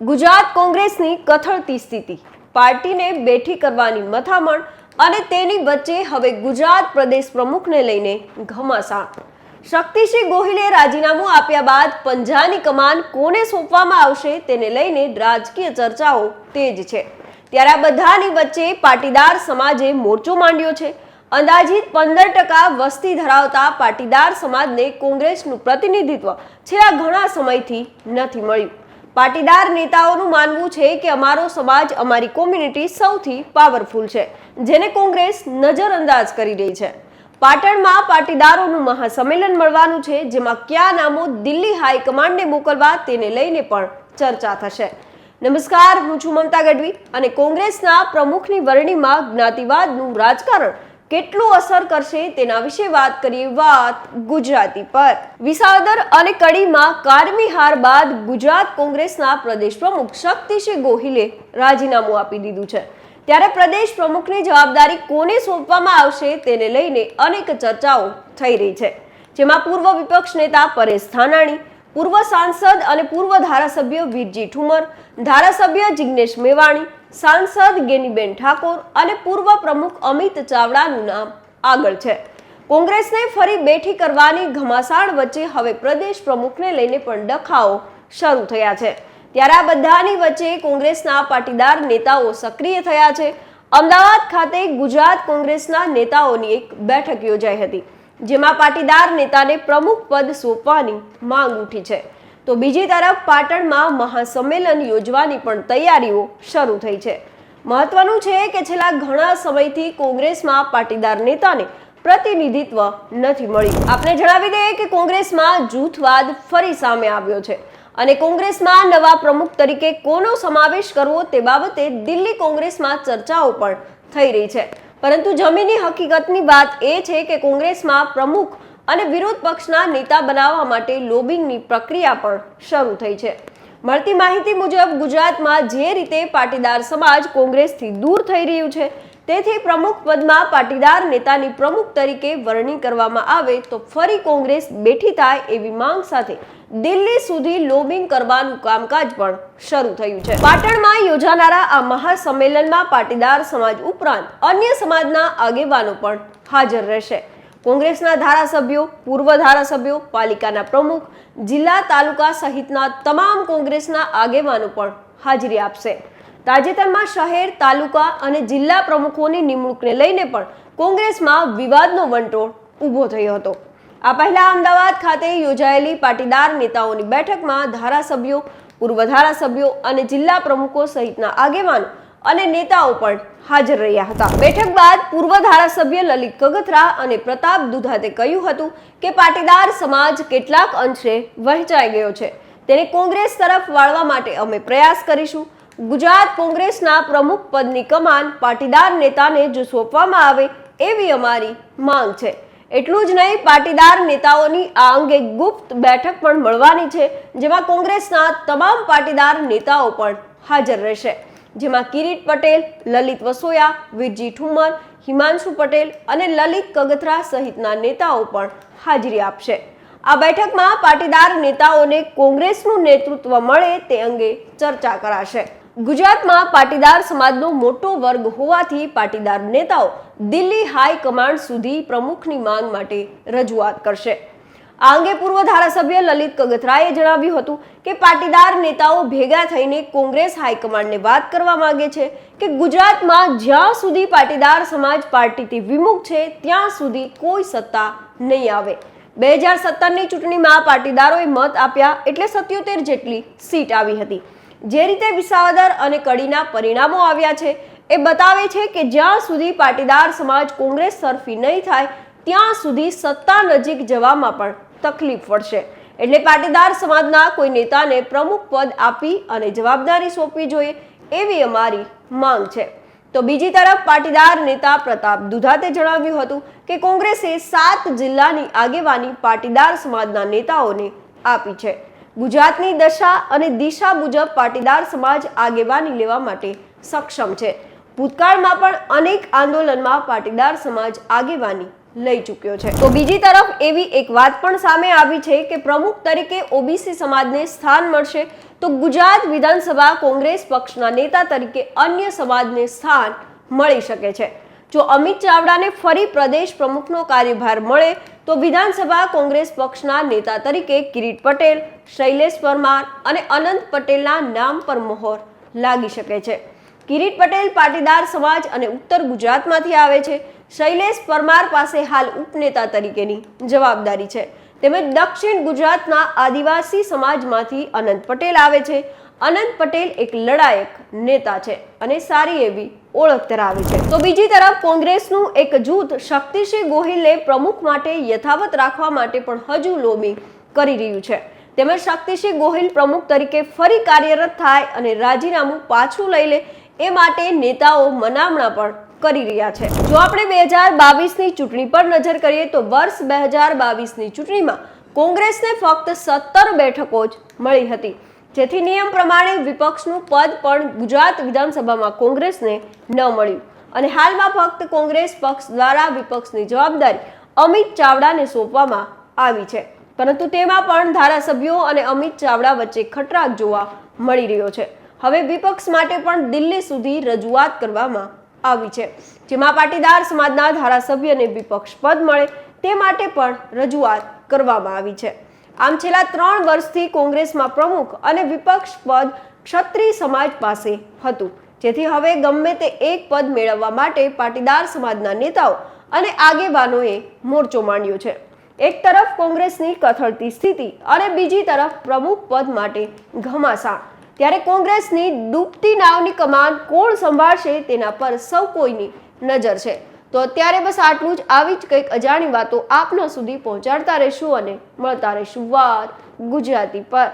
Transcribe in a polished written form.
ગુજરાત કોંગ્રેસની કથળતી સ્થિતિ, પાર્ટીને બેઠી કરવાની મથામણ અને તેની વચ્ચે હવે ગુજરાત પ્રદેશ પ્રમુખને લઈને ઘમાસાણ. શક્તિસિંહ ગોહિલે રાજીનામું આપ્યા બાદ પંજાની કમાન કોને સોંપવામાં આવશે તેને લઈને રાજકીય ચર્ચાઓ તેજ છે. ત્યારે આ બધાની વચ્ચે પાટીદાર સમાજે મોરચો માંડ્યો છે. અંદાજિત 15% વસ્તી ધરાવતા પાટીદાર સમાજને કોંગ્રેસનું પ્રતિનિધિત્વ છેલ્લા ઘણા સમયથી નથી મળ્યું. પાટીદાર નેતાઓનું માનવું છે કે અમારો સમાજ, અમારી કોમ્યુનિટી સૌથી પાવરફુલ છે, જેને કોંગ્રેસ નજરઅંદાજ કરી રહી છે. પાટણમાં પાટીદારોનું મહાસંમેલન મળવાનું છે, જેમાં કયા નામો દિલ્હી હાઈકમાન્ડને મોકલવા તેને લઈને પણ ચર્ચા થશે. નમસ્કાર, હું છું મમતા ગઢવી અને કોંગ્રેસના પ્રમુખની વરણીમાં જ્ઞાતિવાદનું રાજકારણ કેટલું અસર કરશે તેના વિશે વાત કરીએ. વાત ગુજરાતી પર. વિસાવદર અને કડીમાં કારમી હાર બાદ ગુજરાત કોંગ્રેસના પ્રદેશ પ્રમુખ શક્તિસિંહ ગોહિલે રાજીનામું આપી દીધું છે. ત્યારે પ્રદેશ પ્રમુખની જવાબદારી કોને સોંપવામાં આવશે તેને લઈને અનેક ચર્ચાઓ થઈ રહી છે, જેમાં પૂર્વ વિપક્ષ નેતા પરેશ ધાનાણી, પૂર્વ સાંસદ અને પૂર્વ ધારાસભ્ય વીરજી ઠુમર, ધારાસભ્ય જિગ્નેશ મેવાણી, સાંસદ ગેનીબેન ઠાકોર અને પૂર્વ પ્રમુખ અમિત ચાવડાનું નામ આગળ છે. કોંગ્રેસને ફરી બેઠી કરવાની ઘમાસાણ વચ્ચે હવે પ્રદેશ પ્રમુખને લઈને પણ ડખાઓ શરૂ થયા છે. ત્યારે આ બધાની વચ્ચે કોંગ્રેસના પાટીદાર નેતાઓ સક્રિય થયા છે. અમદાવાદ ખાતે ગુજરાત કોંગ્રેસના નેતાઓની એક બેઠક યોજાઈ હતી, જેમાં પાટીદાર નેતાને પ્રમુખ પદ સોંપવાની માંગ ઉઠી છે. તો બીજી તરફ પાટણમાં મહાસંમેલન યોજવાની પણ તૈયારીઓ શરૂ થઈ છે. મહત્વનું છે કે છેલ્લા ઘણા સમયથી કોંગ્રેસમાં પાટીદાર નેતાને પ્રતિનિધિત્વ નથી મળ્યું. આપને જણાવી દઈએ કે કોંગ્રેસમાં જૂથવાદ ફરી સામે આવ્યો છે અને કોંગ્રેસમાં નવા પ્રમુખ તરીકે કોનો સમાવેશ કરવો તે બાબતે દિલ્હી કોંગ્રેસમાં ચર્ચાઓ પણ થઈ રહી છે. પરંતુ જમીની હકીકતની વાત એ છે કે કોંગ્રેસમાં પ્રમુખ અને વિરોધ પક્ષના નેતા બનાવવા માટે લોબિંગની પ્રક્રિયા પણ શરૂ થઈ છે. મળતી માહિતી મુજબ ગુજરાતમાં જે રીતે પાટીદાર સમાજ કોંગ્રેસથી દૂર થઈ રહ્યું છે, તેથી પ્રમુખ પદમાં પાટીદાર નેતાની પ્રમુખ તરીકે વરણી કરવામાં આવે તો ફરી કોંગ્રેસ બેઠી થાય એવી માંગ સાથે દિલ્હી સુધી લોબિંગ કરવાનું કામકાજ પણ શરૂ થયું છે. પાટણમાં યોજાનારા આ મહાસંમેલનમાં પાટીદાર સમાજ ઉપરાંત અન્ય સમાજના આગેવાનો પણ હાજર રહેશે. કોંગ્રેસના ધારાસભ્યો, પૂર્વ ધારાસભ્યો, પાલિકાના પ્રમુખ, જિલ્લા તાલુકા સહિતના તમામ કોંગ્રેસના આગેવાનો પણ હાજરી આપશે. તાજેતરમાં શહેર, તાલુકા અને જિલ્લા પ્રમુખોની નિમણૂકને લઈને પણ કોંગ્રેસમાં વિવાદનો વંટોળ ઊભો થયો હતો. આ પહેલા અમદાવાદ ખાતે યોજાયેલી પાટીદાર નેતાઓની બેઠકમાં ધારાસભ્યો, પૂર્વ ધારાસભ્યો અને જિલ્લા પ્રમુખો સહિતના આગેવાનો અને નેતાઓ પણ હાજર રહ્યા હતા. બેઠક બાદ પૂર્વ ધારાસભ્ય લલિત કગથરા અને પ્રતાપ દુધાતે કહ્યું હતું કે પાટીદાર સમાજ કેટલાક અંશે વહેંચાઈ ગયો છે, તેને કોંગ્રેસ તરફ વાળવા માટે અમે પ્રયાસ કરીશું. ગુજરાત કોંગ્રેસના પ્રમુખ પદની કમાન પાટીદાર નેતાને જો સોંપવામાં આવે એવી અમારી માંગ છે. એટલું જ નહીં, પાટીદાર નેતાઓની આ અંગે ગુપ્ત બેઠક પણ મળવાની છે, જેમાં કોંગ્રેસના તમામ પાટીદાર નેતાઓ પણ હાજર રહેશે, જેમાં કિરીટ પટેલ, લલિત વસોયા, વીરજી ઠુમર, હિમાંશુ પટેલ અને લલિત કગથરા સહિતના નેતાઓ પણ હાજરી આપશે. આ બેઠકમાં પાટીદાર નેતાઓને કોંગ્રેસનું નેતૃત્વ મળે તે અંગે ચર્ચા કરાશે. ગુજરાતમાં પાટીદાર સમાજનો મોટો વર્ગ હોવાથી પાટીદાર નેતાઓ દિલ્હી હાઈકમાન્ડ સુધી પ્રમુખની માંગ માટે રજૂઆત કરશે. આ અંગે પૂર્વ ધારાસભ્ય લલિત કગથરાએ જણાવ્યું હતું કે પાટીદાર નેતાઓ ભેગા થઈને કોંગ્રેસ હાઈકમાન્ડને વાત કરવા માંગે છે કે ગુજરાતમાં જ્યાં સુધી પાટીદાર સમાજ પાર્ટીથી વિમુખ છે ત્યાં સુધી કોઈ સત્તા નહીં આવે. 2017ની ચૂંટણીમાં પાટીદારોએ મત આપ્યા એટલે 77 જેટલી સીટ આવી હતી. જે રીતે વિસાવદર અને કડીના પરિણામો આવ્યા છે એ બતાવે છે કે જ્યાં સુધી પાટીદાર સમાજ કોંગ્રેસ તરફી નહીં થાય ત્યાં સુધી સત્તા નજીક જવામાં પણ તકલીફ પડશે. એટલે પાટીદાર સમાજના કોઈ નેતાને પ્રમુખ પદ આપી અને જવાબદારી સોંપવી જોઈએ એવી અમારી માંગ છે. તો બીજી તરફ પાટીદાર નેતા પ્રતાપ દુધાતે જણાવ્યું હતું કે કોંગ્રેસે 7 જિલ્લાની આગેવાની પાટીદાર સમાજના નેતાઓને આપી છે. ગુજરાતની દશા અને દિશા મુજબ પાટીદાર સમાજ આગેવાની લેવા માટે સક્ષમ છે. ભૂતકાળમાં પણ અનેક આંદોલનમાં પાટીદાર સમાજ આગેવાની લઈ ચૂક્યો છે। તો બીજી તરફ એવી એક વાત પણ સામે આવી છે કે પ્રમુખ તરીકે ઓબીસી સમાજને સ્થાન મળશે તો ગુજરાત વિધાનસભા કોંગ્રેસ પક્ષના નેતા તરીકે અન્ય સમાજને સ્થાન મળી શકે છે। જો અમિત ચાવડાને ફરી પ્રદેશ પ્રમુખનો કાર્યભાર મળે તો વિધાનસભા કોંગ્રેસ પક્ષના નેતા તરીકે કિરીટ પટેલ, શૈલેષ પરમાર અને અનંત પટેલના નામ પર મહોર લાગી શકે છે। કિરીટ પટેલ પાટીદાર સમાજ અને ઉત્તર ગુજરાતમાંથી આવે છે। શૈલેષ પરમાર પાસે હાલ ઉપનેતા તરીકેની જવાબદારી છે, તેમજ દક્ષિણ ગુજરાતના આદિવાસી સમાજમાંથી અનંત પટેલ આવે છે। અનંત પટેલ એક લડાયક નેતા છે અને સારી એવી ઓળખ ધરાવે છે। તો બીજી તરફ કોંગ્રેસનું એક જૂથ શક્તિસિંહ ગોહિલને પ્રમુખ માટે યથાવત રાખવા માટે પણ હજુ લોબિંગ કરી રહ્યું છે, તેમજ શક્તિસિંહ ગોહિલ પ્રમુખ તરીકે ફરી કાર્યરત થાય અને રાજીનામું પાછું લઈ લે એ માટે નેતાઓ મનામણા પણ કરી રહ્યા છે। જો આપણે 2022ની ચૂંટણી પર નજર કરીએ તો વર્ષ 2022ની ચૂંટણીમાં કોંગ્રેસને ફક્ત 17 બેઠકો જ મળી હતી, જેથી નિયમ પ્રમાણે વિપક્ષનું પદ પણ ગુજરાત વિધાનસભામાં કોંગ્રેસને ન મળ્યું અને હાલમાં ફક્ત કોંગ્રેસ પક્ષ દ્વારા વિપક્ષની જવાબદારી અમિત ચાવડાને સોંપવામાં આવી છે, પરંતુ તેમાં પણ ધારાસભ્યો અને અમિત ચાવડા વચ્ચે ખટરાક જોવા મળી રહ્યો છે। હવે વિપક્ષ માટે પણ દિલ્હી સુધી રજૂઆત કરવામાં આવી છે, જેમાં પાટીદાર સમાજના ધારાસભ્યને વિપક્ષ પદ મળે તે માટે પણ રજૂઆત કરવામાં આવી છે। આમ છેલ્લા 3 વર્ષથી કોંગ્રેસમાં પ્રમુખ અને વિપક્ષ પદ ક્ષત્રિય સમાજ પાસે હતું, જેથી હવે ગમે તે એક પદ મેળવવા માટે પાટીદાર સમાજના નેતાઓ અને આગેવાનોએ મોરચો માંડ્યો છે। એક તરફ કોંગ્રેસની કથળતી સ્થિતિ અને બીજી તરફ પ્રમુખ પદ માટે ઘમાસાણ, ત્યારે કોંગ્રેસની ડૂબતી નાવની કમાન કોણ સંભાળશે તેના પર સૌ કોઈની નજર છે। તો અત્યારે બસ આટલું જ। આવી જ કંઈક અજાણી વાતો આપના સુધી પહોંચાડતા રહીશું અને મળતા રહીશું વાત ગુજરાતી પર।